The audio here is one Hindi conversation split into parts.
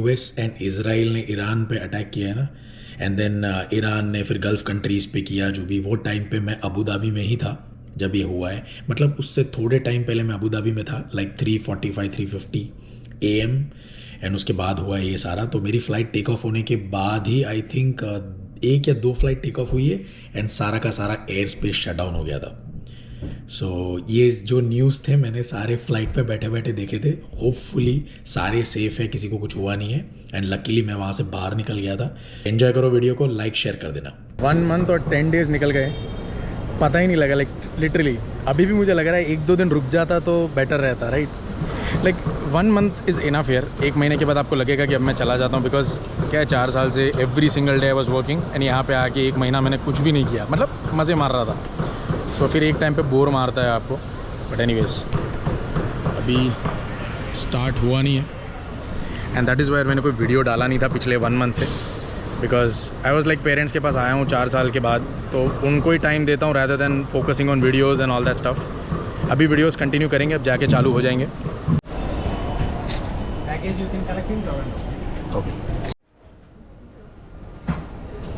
यूएस एंड इजराइल ने ईरान पे अटैक किया है ना, एंड देन ईरान ने फिर गल्फ़ कंट्रीज़ पे किया जो भी। वो टाइम पे मैं अबू धाबी में ही था जब ये हुआ है, मतलब उससे थोड़े टाइम पहले मैं अबू धाबी में था, लाइक 3:45 3:50 AM, एंड उसके बाद हुआ है ये सारा। तो मेरी फ़्लाइट टेक ऑफ होने के बाद ही आई थिंक 1 या 2 फ्लाइट टेक ऑफ हुई है, एंड सारा का सारा एयर स्पेस शट डाउन हो गया था। सो ये जो न्यूज़ थे मैंने सारे फ्लाइट पे बैठे बैठे देखे थे। होपफुली सारे सेफ़ है, किसी को कुछ हुआ नहीं है, एंड लकीली मैं वहाँ से बाहर निकल गया था। एंजॉय करो वीडियो को, लाइक शेयर कर देना। 1 मंथ और 10 डेज़ निकल गए, पता ही नहीं लगा। लाइक लिटरली अभी भी मुझे लग रहा है 1-2 दिन रुक जाता तो बेटर रहता, right. Like 1 month is enough year. 1 महीने के बाद आपको लगेगा कि अब मैं चला जाता हूँ, बिकॉज क्या है 4 साल से every single day I was working, and यहाँ पे आके 1 महीना मैंने कुछ भी नहीं किया, मतलब मज़े मार रहा था। सो फिर एक टाइम पे बोर मारता है आपको। बट एनीवेज अभी स्टार्ट हुआ नहीं है, एंड दैट इज़ वायर मैंने कोई वीडियो डाला नहीं था पिछले 1 मंथ से, because I was like parents के पास आया हूँ 4 साल के बाद, तो उनको ही टाइम देता हूँ rather than focusing on videos and all that stuff. अभी वीडियोज़ कंटिन्यू करेंगे, अब जाके चालू हो जाएंगे। ओके,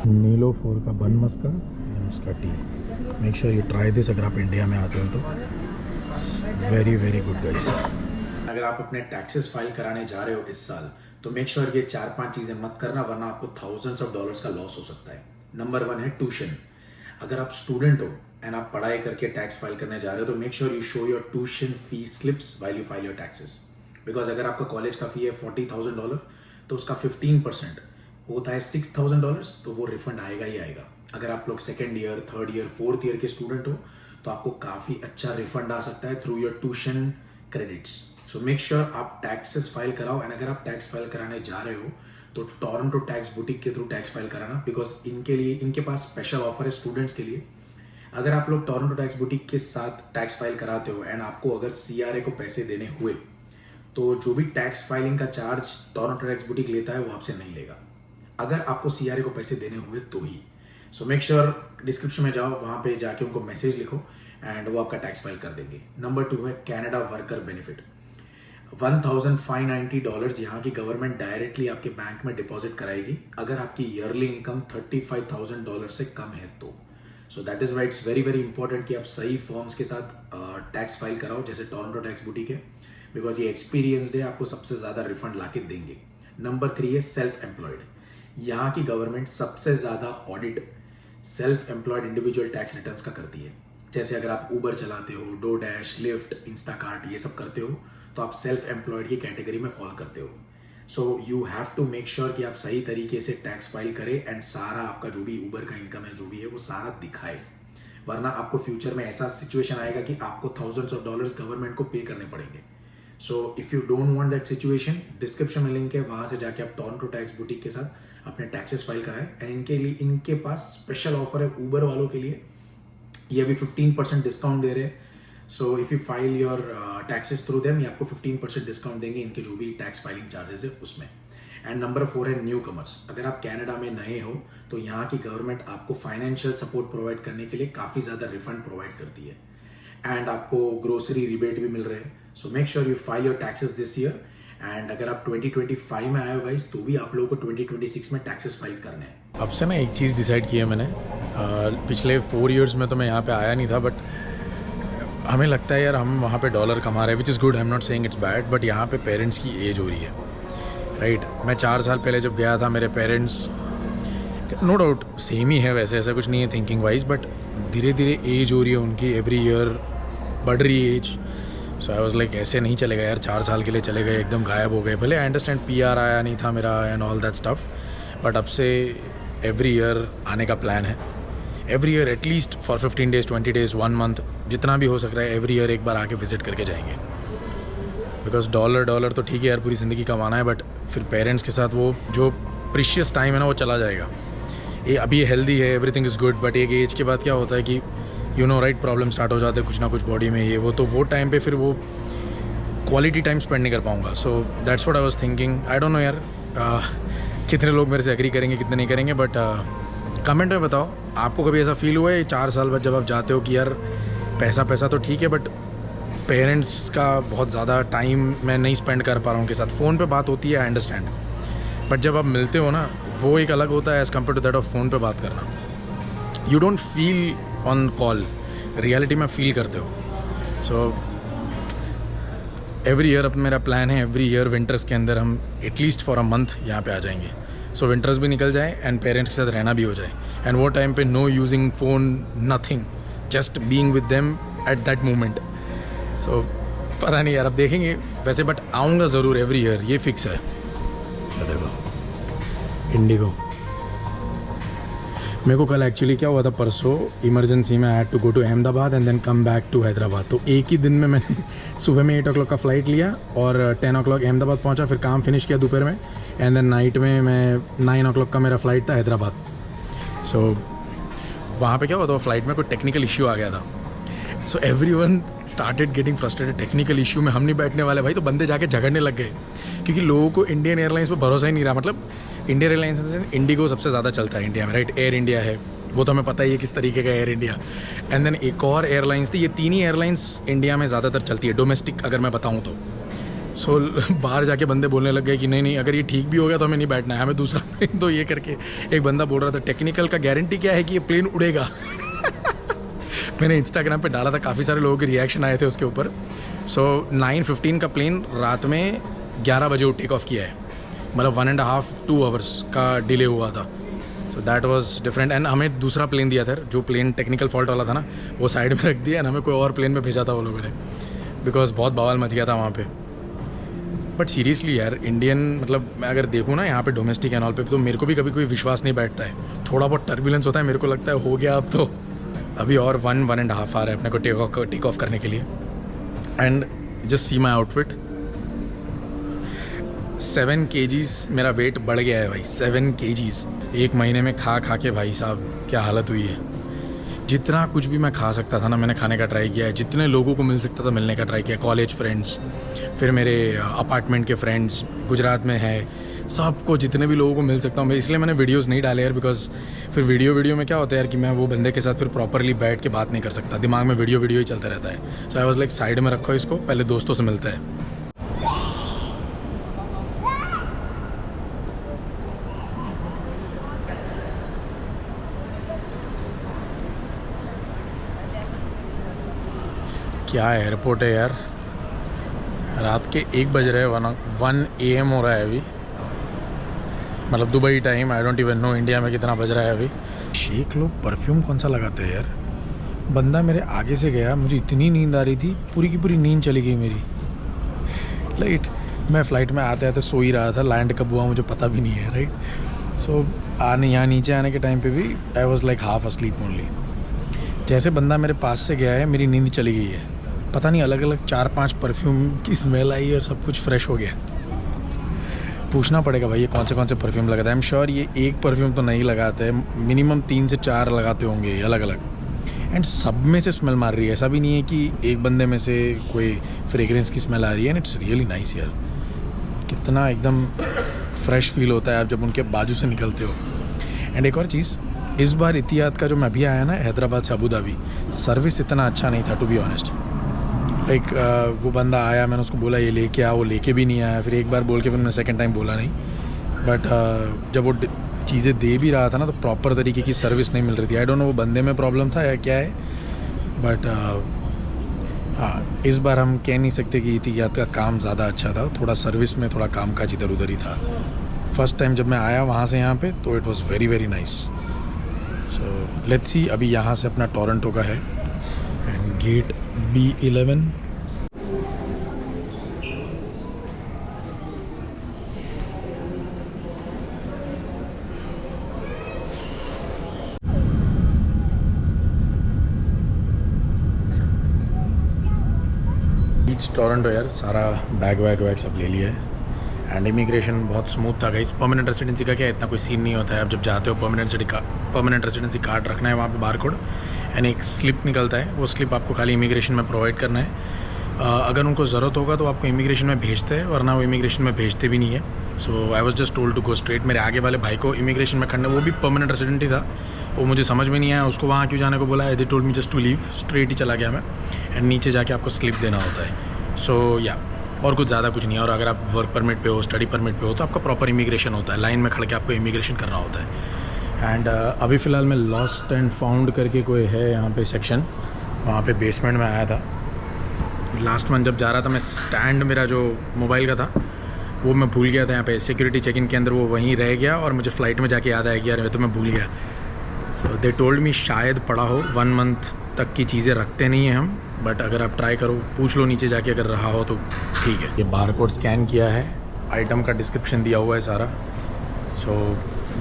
नीलो 4 का बन मस्का एंड उसका T. Make sure you try this अगर आप इंडिया में आते हो तो। Very very good guys. अगर आप अपने टैक्सेस फाइल कराने जा रहे हो इस साल, तो मेक श्योर ये 4-5 चीज़ें मत करना, वरना आपको थाउजेंड्स ऑफ डॉलर्स का लॉस हो सकता है। नंबर 1 है ट्यूशन। अगर आप स्टूडेंट हो एंड आप पढ़ाई करके टैक्स फाइल करने जा रहे हो, तो make sure you show your tuition fee slips while you file your taxes. Because अगर आपका कॉलेज का फी है $40,000, तो उसका 15% होता है $6,000, तो वो रिफंड आएगा ही आएगा। अगर आप लोग 2nd year, 3rd year, 4th year के स्टूडेंट हो, तो आपको काफ़ी अच्छा रिफंड आ सकता है through your tuition credits. So make sure आप टैक्सेस फाइल कराओ, एंड अगर आप टैक्स फाइल कराने जा रहे हो तो टोरंटो टैक्स बुटीक के थ्रू टैक्स फाइल कराना, बिकॉज इनके पास स्पेशल ऑफर है स्टूडेंट्स के लिए। अगर आप लोग टोरंटो टैक्स बुटीक के साथ टैक्स फाइल कराते हो एंड आपको अगर CRA को पैसे देने हुए, तो जो भी टैक्स फाइलिंग का चार्ज टोरंटो टैक्स बुटीक लेता है वो आपसे नहीं लेगा, अगर आपको CRA को पैसे देने हुए तो ही। सो मेक श्योर डिस्क्रिप्शन में जाओ, वहाँ पे जाके उनको मैसेज लिखो एंड वो आपका टैक्स फाइल कर देंगे। नंबर 2 है कैनेडा वर्कर बेनिफिट। $1,590 यहाँ की गवर्नमेंट डायरेक्टली आपके बैंक में डिपॉजिट कराएगी अगर आपकी ईयरली इनकम $35,000 से कम है तो। So that is why it's very very important कि आप सही फॉर्म्स के साथ टैक्स फाइल कराओ, जैसे टोरंटो टैक्स बुटीक है, बिकॉज ये एक्सपीरियंस है, आपको सबसे ज़्यादा रिफंड ला के देंगे। नंबर 3 है सेल्फ एम्प्लॉयड। यहाँ की गवर्नमेंट सबसे ज़्यादा audit self employed individual tax returns का करती है। जैसे अगर आप ऊबर चलाते हो, डोडैश, लिफ्ट, इंस्टाकार्ट, ये सब करते हो, तो आप सेल्फ एम्प्लॉयड की कैटेगरी में फॉलो करते हो। So you have to make sure कि आप सही तरीके से टैक्स फाइल करें एंड सारा आपका जो भी ऊबर का इनकम है, जो भी है, वो सारा दिखाए, वरना आपको फ्यूचर में ऐसा सिचुएशन आएगा कि आपको थाउजेंड्स ऑफ डॉलर्स गवर्नमेंट को पे करने पड़ेंगे। So if you don't want that situation, description में लिंक है, वहाँ से जाके आप टोरंटो टैक्स बुटीक के साथ अपने टैक्सेस फाइल कराएं। एंड इनके पास स्पेशल ऑफर है ऊबर वालों के लिए, ये अभी 15% डिस्काउंट दे रहे हैं। So if you file your taxes through them, ये आपको 15% डिस्काउंट देंगे इनके जो भी टैक्स फाइलिंग चार्जेस है उसमें। एंड नंबर 4 है न्यू कमर्स। अगर आप कनाडा में नए हो, तो यहाँ की गवर्नमेंट आपको फाइनेंशियल सपोर्ट प्रोवाइड करने के लिए काफ़ी ज़्यादा रिफंड प्रोवाइड करती है, एंड आपको ग्रोसरी रिबेट भी मिल रहे हैं। So make sure you file your taxes this year. And अगर आप 2025 में आए हो गाइस, तो भी आप लोगों को 2026 में टैक्सेस फाइल करने हैं। अब से ना एक चीज़ डिसाइड की है मैंने, पिछले 4 इयर्स में तो मैं यहाँ पे आया नहीं था, बट हमें लगता है यार हम वहाँ पे डॉलर कमा रहे हैं, which is good, I am not saying it's bad, but यहाँ पे पेरेंट्स की एज हो रही है, राइट। मैं 4 साल पहले जब गया था, मेरे पेरेंट्स नो डाउट सेम ही है, वैसे ऐसा कुछ नहीं है थिंकिंग वाइज, बट धीरे धीरे एज हो रही है उनकी, एवरी ईयर बढ़ रही है age. So I was like ऐसे नहीं चलेगा यार, 4 साल के लिए चले गए, एकदम गायब हो गए। भले आई अंडरस्टैंड PR आया नहीं था मेरा and all that stuff, but अब से एवरी ईयर आने का प्लान है। Every year at least for 15 days, 20 days, 1 month, जितना भी हो सक रहा है, एवरी ईयर एक बार आके विजिट करके जाएंगे। बिकॉज डॉलर तो ठीक है यार, पूरी ज़िंदगी कमाना है, बट फिर पेरेंट्स के साथ वो जो प्रीशियस टाइम है ना, वो चला जाएगा। ये अभी हेल्दी है, एवरीथिंग इज़ गुड, बट एक एज के बाद क्या होता है कि you know right, problem start हो जाते हैं कुछ ना कुछ बॉडी में, ये वो, तो वो टाइम पे फिर वो क्वालिटी टाइम स्पेंड नहीं कर पाऊँगा। So that's what I was thinking. I don't no यार कितने लोग मेरे से एग्री करेंगे, कितने नहीं करेंगे, बट कमेंट में बताओ आपको कभी ऐसा फील हुआ है 4 साल बाद जब आप जाते हो कि यार पैसा तो ठीक है, बट पेरेंट्स का बहुत ज़्यादा टाइम मैं नहीं स्पेंड कर पा रहा हूँ उनके साथ। फ़ोन पे बात होती है, आई अंडरस्टैंड, बट जब आप मिलते हो ना, वो एक अलग होता है as compared to that of phone पे बात करना. You don't feel on call, reality में फील करते हो. सो एवरी ईयर अब मेरा प्लान है, एवरी ईयर विंटर्स के अंदर हम एटलीस्ट फॉर अ मंथ यहाँ पे आ जाएंगे. सो विंटर्स भी निकल जाए एंड पेरेंट्स के साथ रहना भी हो जाए. एंड वो टाइम पे no using phone, nothing, just being with them at that moment. So पता नहीं यार, अब देखेंगे वैसे, बट आऊँगा ज़रूर एवरी ईयर, ये फिक्स है. देखो इंडिगो, मेरे को कल एक्चुअली क्या हुआ था, परसों इमरजेंसी में I had to go to Ahmedabad and then come back to Hyderabad. तो एक ही दिन में मैंने सुबह में 8 o'clock का फ़्लाइट लिया और 10 o'clock अहमदाबाद पहुंचा, फिर काम फिनिश किया दोपहर में, एंड देन नाइट में मैं 9 o'clock का मेरा फ़्लाइट था हैदराबाद. सो वहाँ पे क्या हुआ था, फ़्लाइट में कोई टेक्निकल इश्यू आ गया था. So everyone started getting frustrated. Technical issue में हम नहीं बैठने वाले भाई, तो बंदे जाके झगड़ने लग गए क्योंकि लोगों को इंडियन एयरलाइंस पर भरोसा ही नहीं रहा. मतलब इंडियन एयरलाइंस से इंडिगो सबसे ज़्यादा चलता है इंडिया में, राइट. एयर इंडिया है, वो तो हमें पता ही है किस तरीके का एयर इंडिया. एंड देन एक और एयरलाइंस थी. ये 3 ही एयरलाइंस इंडिया में ज़्यादातर चलती है डोमेस्टिक, अगर मैं बताऊँ तो. सो बाहर जाके बंदे बोलने लग गए कि नहीं, अगर ये ठीक भी हो गया तो हमें नहीं बैठना है, हमें दूसरा प्लेन दो, ये करके. एक बंदा बोल रहा था टेक्निकल का गारंटी क्या है कि ये प्लेन उड़ेगा. मैंने इंस्टाग्राम पे डाला था, काफ़ी सारे लोगों के रिएक्शन आए थे उसके ऊपर. सो 9:15 का प्लेन रात में 11 बजे टेक ऑफ किया है, मतलब 1.5-2 hours का डिले हुआ था. So that was different. And हमें दूसरा प्लेन दिया था, जो प्लेन टेक्निकल फॉल्ट वाला था ना, वो साइड में रख दिया एंड हमें कोई और प्लेन में भेजा था वो लोगों ने, बिकॉज बहुत बवाल मच गया था वहाँ पे. बट सीरियसली यार, इंडियन, मतलब मैं अगर देखूँ ना यहाँ पे डोमेस्टिक एंड ऑल पे, तो मेरे को भी कभी कोई विश्वास नहीं बैठता है. थोड़ा बहुत टर्बुलेंस होता है, मेरे को लगता है हो गया अब तो. अभी और 1.5 hour है अपने को टेक ऑफ करने के लिए. And just see my outfit, 7 kgs मेरा वेट बढ़ गया है भाई. 7 kgs एक महीने में खा के भाई साहब क्या हालत हुई है. जितना कुछ भी मैं खा सकता था ना, मैंने खाने का ट्राई किया है. जितने लोगों को मिल सकता था मिलने का ट्राई किया. कॉलेज फ्रेंड्स, फिर मेरे अपार्टमेंट के फ्रेंड्स गुजरात में है, सबको जितने भी लोगों को मिल सकता हूँ मैं. इसलिए मैंने वीडियोस नहीं डाले यार, बिकॉज फिर वीडियो में क्या होता है यार कि मैं वो बंदे के साथ फिर प्रॉपरली बैठ के बात नहीं कर सकता. दिमाग में वीडियो ही चलता रहता है. So I was like side में रखो इसको, पहले दोस्तों से मिलता है. क्या एयरपोर्ट है यार, रात के 1 बज रहे हैं, 1 AM हो रहा है अभी, मतलब Dubai time. I don't even know India में कितना बज रहा है अभी. शेख लोग परफ्यूम कौन सा लगाते हैं यार. बंदा मेरे आगे से गया, मुझे इतनी नींद आ रही थी, पूरी की पूरी नींद चली गई मेरी. लाइट मैं फ़्लाइट में आते सो ही रहा था, लैंड कब हुआ मुझे पता भी नहीं है, राइट. सो यहाँ नीचे आने के टाइम पे भी I was like half asleep only. जैसे बंदा मेरे पास से गया है, मेरी नींद चली गई है. पता नहीं, अलग अलग 4-5 परफ्यूम की स्मेल आई और सब कुछ फ्रेश हो गया. पूछना पड़ेगा भाई ये कौन से परफ्यूम लगाता है. आई एम श्योर ये एक परफ्यूम तो नहीं लगाते हैं, मिनिमम 3 से 4 लगाते होंगे अलग अलग. एंड सब में से स्मेल मार रही है. ऐसा भी नहीं है कि एक बंदे में से कोई फ्रेगरेंस की स्मेल आ रही है. एंड इट्स रियली नाइस यार. कितना एकदम फ्रेश फील होता है आप जब उनके बाजू से निकलते हो. एंड एक और चीज़, इस बार इतिहाद का जो मैं अभी आया ना हैदराबाद से अबू धाबी, सर्विस इतना अच्छा नहीं था टू बी ऑनेस्ट. लाइक वो बंदा आया, मैंने उसको बोला ये लेके आ, वो लेके भी नहीं आया. फिर एक बार बोल के फिर मैंने सेकंड टाइम बोला नहीं. बट जब वो चीज़ें दे भी रहा था ना, तो प्रॉपर तरीके की सर्विस नहीं मिल रही थी. आई डोंट नो वो बंदे में प्रॉब्लम था या क्या है. बट हाँ, इस बार हम कह नहीं सकते कि इतिहाद का काम ज़्यादा अच्छा था. थोड़ा सर्विस में थोड़ा काम काज इधर उधर ही था. फर्स्ट टाइम जब मैं आया वहाँ से यहाँ पे, तो it was very very nice. So let's see, अभी यहाँ से अपना टोरंटो का है एंड गेट B11. टोरंटो यार, सारा बैग वैग सब ले लिया है. एंड इमिग्रेशन बहुत स्मूथ था गाइस. परमानेंट रेसिडेंसी का क्या इतना कोई सीन नहीं होता है. अब जब जाते हो परमानेंट रेसिडेंसी कार्ड रखना है वहाँ पे, बारकोड एंड एक स्लिप निकलता है. वो स्लिप आपको खाली इमिग्रेशन में प्रोवाइड करना है. अगर उनको ज़रूरत होगा तो आपको इमिग्रेशन में भेजते हैं, वरना वो इमिग्रेशन में भेजते भी नहीं है. So I was just told to go straight. मेरे आगे वाले भाई को इमिग्रेशन में खड़ना, वो भी परमानेंट रेसिडेंट ही था. वो मुझे समझ में नहीं आया उसको वहाँ क्यों जाने को बोला. They told me just to leave. Straight ही चला गया मैं. एंड नीचे जाके आपको स्लिप देना होता है. सो या और कुछ ज़्यादा कुछ नहीं है। और अगर आप वर्क परमिट पे हो, स्टडी परमिट पे हो, तो आपका प्रॉपर इमिग्रेशन होता है, लाइन में खड़ के आपको इमिग्रेशन करना होता है। एंड अभी फ़िलहाल मैं लॉस्ट एंड फाउंड करके कोई है यहाँ पे सेक्शन, वहाँ पे बेसमेंट में आया था। लास्ट मंथ जब जा रहा था मैं, स्टैंड मेरा जो मोबाइल का था वो मैं भूल गया था यहाँ पे सिक्योरिटी चेक इन के अंदर, वो वहीं रह गया और मुझे फ़्लाइट में जाके याद आया कि यार तो मैं भूल गया। सो दे टोल्ड मी शायद पड़ा हो, 1 मंथ तक की चीज़ें रखते नहीं हैं हम, बट अगर आप ट्राई करो, पूछ लो नीचे जाके, अगर रहा हो तो ठीक है। ये बार कोड स्कैन किया है, आइटम का डिस्क्रिप्शन दिया हुआ है सारा। सो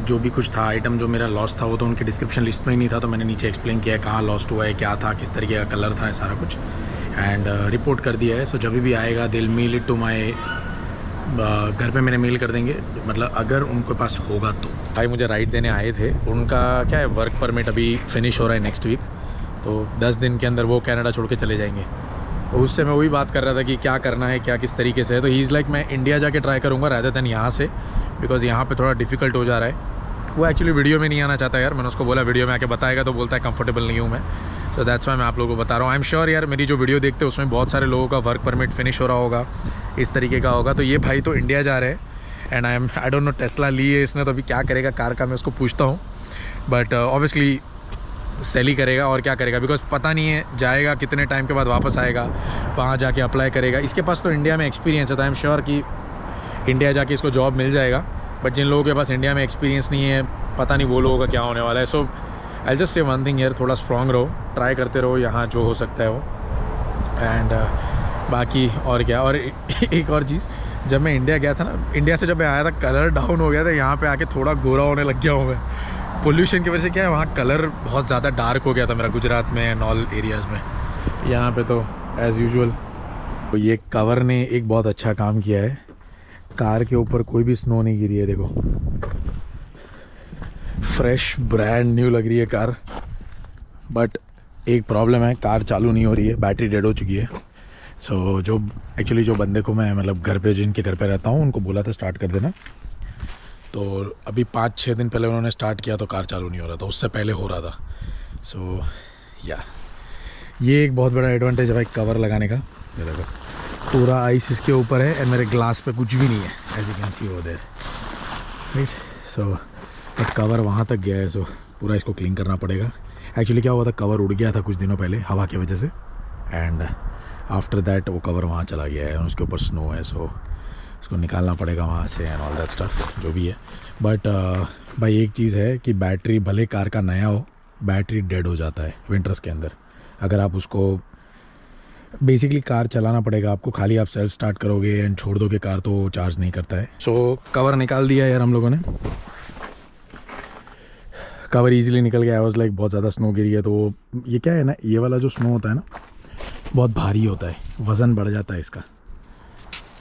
जो भी कुछ था आइटम जो मेरा लॉस था वो तो उनके डिस्क्रिप्शन लिस्ट में ही नहीं था, तो मैंने नीचे एक्सप्लेन किया है कहाँ लॉस्ट हुआ है, क्या था, किस तरीके का कलर था, सारा कुछ एंड रिपोर्ट कर दिया है। सो जब भी आएगा दिल मेल इट टू माई, घर पे मेरे मेल कर देंगे, मतलब अगर उनके पास होगा तो। भाई मुझे राइड देने आए थे, उनका क्या है वर्क परमिट अभी फिनिश हो रहा है नेक्स्ट वीक, तो 10 दिन के अंदर वो कनाडा छोड़ के चले जाएंगे। तो उससे मैं वही बात कर रहा था कि क्या करना है, क्या किस तरीके से है। तो ही इज़ लाइक मैं इंडिया जाके ट्राई करूँगा रादर देन यहाँ से, बिकॉज़ यहाँ पे थोड़ा डिफ़िकल्ट हो जा रहा है। वो एक्चुअली वीडियो में नहीं आना चाहता यार, मैंने उसको बोला वीडियो में आके बताएगा, तो बोलता है कंफर्टेबल नहीं हूँ मैं। सो दैट्स वाई मैं आप लोगों को बता रहा हूँ। आई एम श्योर यार मेरी जो वीडियो देखते हैं उसमें बहुत सारे लोगों का वर्क परमिट फिनिश हो रहा होगा, इस तरीके का होगा। तो ये भाई तो इंडिया जा रहे हैं and I don't know Tesla ली है इसने, तो अभी क्या करेगा कार का मैं उसको पूछता हूँ, बट ऑब्वियसली सेल ही करेगा और क्या करेगा, बिकॉज पता नहीं है जाएगा कितने टाइम के बाद वापस आएगा, वहाँ जाके अप्लाई करेगा। इसके पास तो इंडिया में एक्सपीरियंस है, तो आई एम श्योर कि इंडिया जाके इसको जॉब मिल जाएगा। बट जिन लोगों के पास इंडिया में एक्सपीरियंस नहीं है, पता नहीं वो लोगों का क्या होने वाला है। So I just say one thing यार, थोड़ा स्ट्रॉन्ग रहो, ट्राई करते रहो यहाँ जो हो सकता है वो। एंड बाकी और क्या, और एक और चीज़, जब मैं इंडिया गया था ना, इंडिया से जब मैं आया था कलर डाउन हो गया था, यहाँ पे आके थोड़ा गोरा होने लग गया हूँ मैं। पोल्यूशन की वजह से क्या है, वहाँ कलर बहुत ज़्यादा डार्क हो गया था मेरा, गुजरात में एंड ऑल एरियाज़ में। यहाँ पे तो एज़ यूजुअल। तो ये कवर ने एक बहुत अच्छा काम किया है, कार के ऊपर कोई भी स्नो नहीं गिरी है, देखो फ्रेश ब्रांड न्यू लग रही है कार। बट एक प्रॉब्लम है, कार चालू नहीं हो रही है, बैटरी डेड हो चुकी है। सो जो एक्चुअली जो बंदे को मैं मतलब घर पे, जिनके घर पे रहता हूँ, उनको बोला था स्टार्ट कर देना, तो अभी 5-6 दिन पहले उन्होंने स्टार्ट किया तो कार चालू नहीं हो रहा था, उससे पहले हो रहा था। सो या ये एक बहुत बड़ा एडवांटेज है भाई कवर लगाने का। ये देखो पूरा आइस इसके ऊपर है एंड मेरे ग्लास पे कुछ भी नहीं है, as you can see over there, right. So but cover वहाँ तक गया है, सो पूरा इसको क्लीन करना पड़ेगा। एक्चुअली क्या हुआ था, कवर उड़ गया था कुछ दिनों पहले हवा की वजह से, एंड आफ्टर दैट वो कवर वहाँ चला गया है, उसके ऊपर स्नो है, सो उसको निकालना पड़ेगा वहाँ से एंड ऑल दैट स्टफ जो भी है। बट भाई एक चीज़ है कि बैटरी भले कार का नया हो, बैटरी डेड हो जाता है विंटर्स के अंदर। अगर आप उसको बेसिकली कार चलाना पड़ेगा आपको, खाली आप सेल्फ स्टार्ट करोगे एंड छोड़ दोगे कार तो चार्ज नहीं करता है। सो कवर निकाल दिया यार हम लोगों ने, कवर इजीली निकल गया। आई वाज लाइक बहुत ज़्यादा स्नो गिरी है, तो ये क्या है ना, ये वाला जो स्नो होता है ना बहुत भारी होता है, वज़न बढ़ जाता है इसका,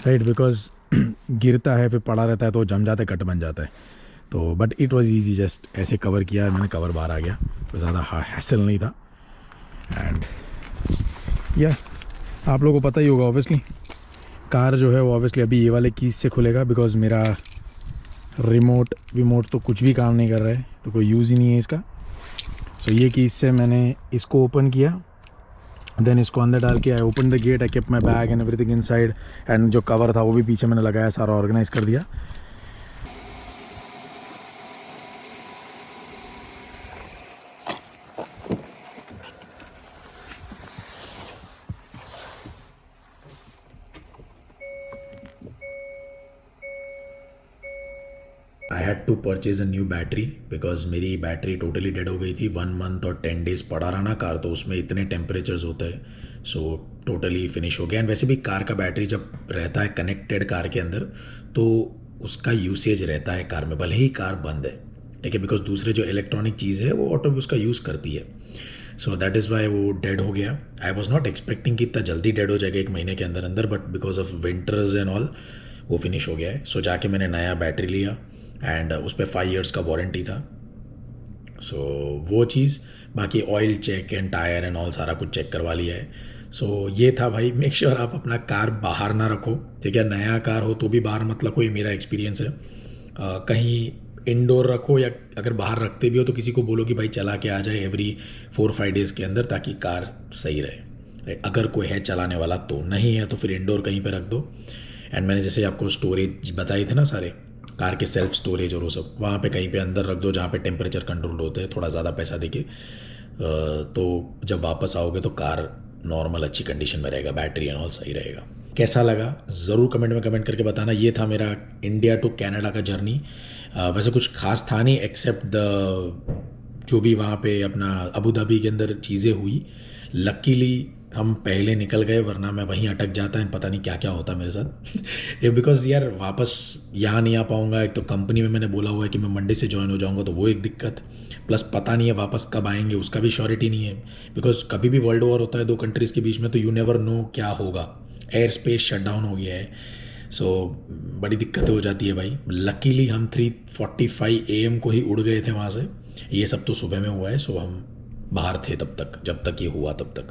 राइट, बिकॉज गिरता है फिर पड़ा रहता है तो जम जाता है, कट बन जाता है। तो but it was easy, just ऐसे कवर किया मैंने, कवर बाहर आ गया, तो ज़्यादा हैसल नहीं था। एंड या आप लोगों को पता ही होगा ऑब्वियसली, कार जो है वो ऑब्वियसली अभी ये वाले कीज़ से खुलेगा, बिकॉज मेरा रिमोट तो कुछ भी काम नहीं कर रहा है, तो कोई यूज़ ही नहीं है इसका। सो ये कीज़ से मैंने इसको ओपन किया, देन इसको अंदर डाल के I open the gate, I kept my bag and everything inside, and जो कवर था वो भी पीछे मैंने लगाया, सारा ऑर्गेनाइज कर दिया। I had to purchase a new battery, because मेरी बैटरी टोटली डेड हो गई थी। 1 मंथ और 10 डेज़ पड़ा रहा ना कार, तो उसमें इतने टेम्परेचर्स होते हैं, सो टोटली फिनिश हो गया। एंड वैसे भी कार का बैटरी जब रहता है कनेक्टेड कार के अंदर, तो उसका यूसेज रहता है कार में, भले ही कार बंद है, ठीक है, बिकॉज दूसरे जो इलेक्ट्रॉनिक चीज़ है वो ऑटो उसका यूज़ करती है। सो दैट इज़ वाई वो डेड हो गया। आई वॉज नॉट एक्सपेक्टिंग कि इतना जल्दी डेड हो जाएगा 1 महीने के अंदर अंदर, but because of winters and all वो फिनिश हो गया है। सो जाके मैंने नया बैटरी लिया एंड उस पर 5 years का वारंटी था। सो वो चीज़, बाकी oil check and tyre and all सारा कुछ चेक करवा लिया है। सो ये था भाई, मेक श्योर आप अपना कार बाहर ना रखो, ठीक है, नया कार हो तो भी बाहर मत रखो, ये मेरा एक्सपीरियंस है। कहीं इंडोर रखो, या अगर बाहर रखते भी हो तो किसी को बोलो कि भाई चला के आ जाए एवरी 4-5 days के अंदर, ताकि कार सही रहे। राइट, अगर कोई है चलाने वाला तो, नहीं है तो फिर इंडोर कहीं पे रख दो। एंड मैंने जैसे आपको स्टोरेज बताए थे ना सारे, कार के सेल्फ स्टोरेज और वो सब, वहाँ पे कहीं पे अंदर रख दो जहाँ पे टेम्परेचर कंट्रोल होते हैं, थोड़ा ज़्यादा पैसा देके। तो जब वापस आओगे तो कार नॉर्मल अच्छी कंडीशन में रहेगा, बैटरी एंड ऑल सही रहेगा। कैसा लगा ज़रूर कमेंट में कमेंट करके बताना। ये था मेरा इंडिया टू कनाडा का जर्नी। वैसे कुछ खास था नहीं एक्सेप्ट द जो भी वहाँ पे अपना अबू धाबी के अंदर चीज़ें हुई। लकीली हम पहले निकल गए, वरना मैं वहीं अटक जाता है, पता नहीं क्या क्या होता मेरे साथ। ये बिकॉज यार वापस यहाँ नहीं आ पाऊँगा। एक तो कंपनी में मैंने बोला हुआ है कि मैं मंडे से ज्वाइन हो जाऊँगा, तो वो एक दिक्कत, प्लस पता नहीं है वापस कब आएंगे उसका भी श्योरिटी नहीं है। बिकॉज कभी भी वर्ल्ड वॉर होता है दो कंट्रीज़ के बीच में, तो यू नेवर नो क्या होगा। एयर स्पेस शट डाउन हो गया है, सो बड़ी दिक्कतें हो जाती है भाई। लकीली हम 3:45 AM को ही उड़ गए थे वहाँ से। ये सब तो सुबह में हुआ है, सो हम बाहर थे तब तक, जब तक ये हुआ तब तक।